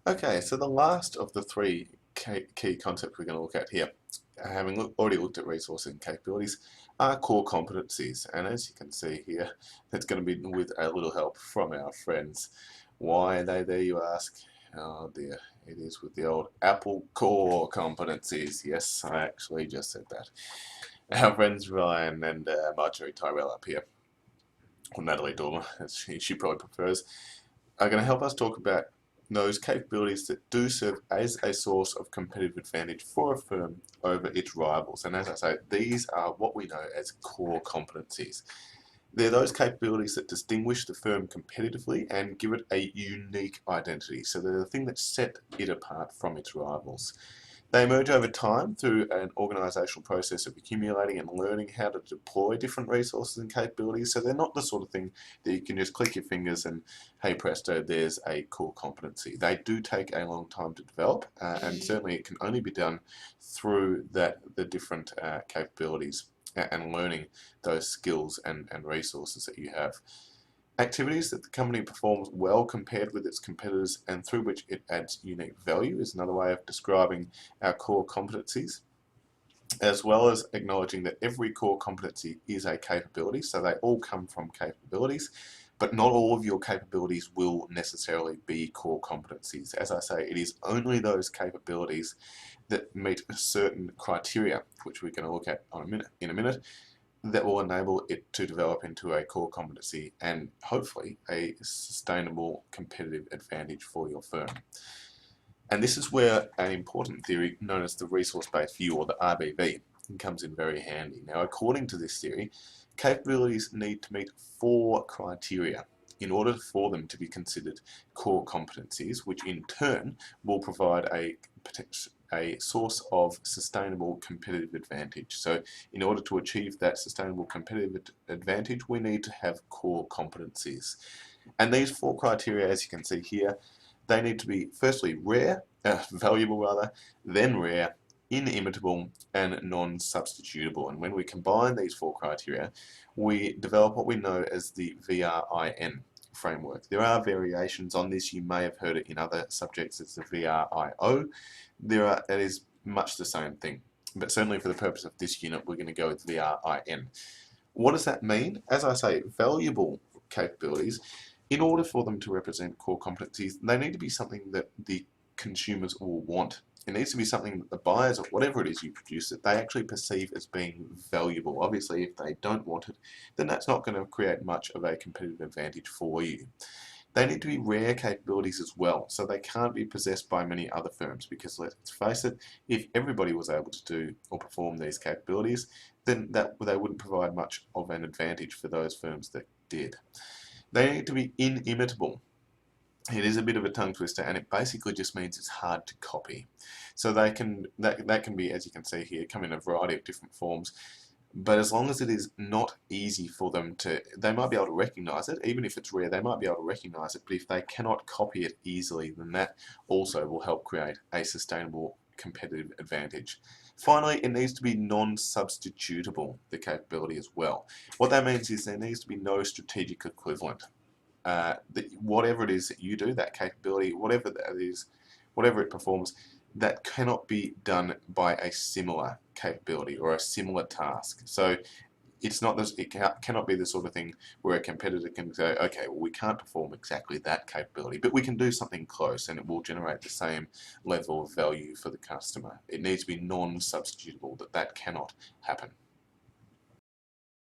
Okay, so the last of the three key concepts we're going to look at here, already looked at resources and capabilities, are core competencies. And as you can see here, it's going to be with a little help from our friends. Why are they there, you ask? Oh dear, it is with the old Apple core competencies. Yes, I actually just said that. Our friends Ryan and Marjorie Tyrell up here, or Natalie Dormer, as she probably prefers, are going to help us talk about those capabilities that do serve as a source of competitive advantage for a firm over its rivals. And as I say, these are what we know as core competencies. They're those capabilities that distinguish the firm competitively and give it a unique identity. So they're the thing that set it apart from its rivals. They emerge over time through an organisational process of accumulating and learning how to deploy different resources and capabilities. So they're not the sort of thing that you can just click your fingers and, hey presto, there's a core competency. They do take a long time to develop, and certainly it can only be done through the different capabilities and learning those skills and resources that you have. Activities that the company performs well compared with its competitors and through which it adds unique value is another way of describing our core competencies, as well as acknowledging that every core competency is a capability, so they all come from capabilities, but not all of your capabilities will necessarily be core competencies. As I say, it is only those capabilities that meet certain criteria, which we're going to look at in a minute, that will enable it to develop into a core competency and hopefully a sustainable competitive advantage for your firm. And this is where an important theory known as the resource-based view, or the RBV, comes in very handy. Now, according to this theory, capabilities need to meet 4 criteria in order for them to be considered core competencies, which in turn will provide a source of sustainable competitive advantage. So in order to achieve that sustainable competitive advantage, we need to have core competencies. And these 4 criteria, as you can see here, they need to be firstly valuable rather, then rare, inimitable, and non-substitutable. And when we combine these 4 criteria, we develop what we know as the VRIN framework. There are variations on this. You may have heard it in other subjects as the VRIO. It is much the same thing, but certainly for the purpose of this unit, we're going to go with VRIN. What does that mean? As I say, valuable capabilities, in order for them to represent core competencies, they need to be something that the consumers will want. It needs to be something that the buyers of whatever it is you produce that they actually perceive as being valuable. Obviously, if they don't want it, then that's not going to create much of a competitive advantage for you. They need to be rare capabilities as well, so they can't be possessed by many other firms, because let's face it, if everybody was able to do or perform these capabilities, then they wouldn't provide much of an advantage for those firms that did. They need to be inimitable. It is a bit of a tongue twister, and it basically just means it's hard to copy. So that can be, as you can see here, come in a variety of different forms. But as long as it is not easy for them to, they might be able to recognize it. Even if it's rare, they might be able to recognize it. But if they cannot copy it easily, then that also will help create a sustainable competitive advantage. Finally, it needs to be non-substitutable, the capability as well. What that means is there needs to be no strategic equivalent. Whatever it is that you do, that capability, whatever that is, whatever it performs, that cannot be done by a similar capability or a similar task. So it's not this, it cannot be the sort of thing where a competitor can say, okay, well, we can't perform exactly that capability, but we can do something close and it will generate the same level of value for the customer. It needs to be non-substitutable, that cannot happen.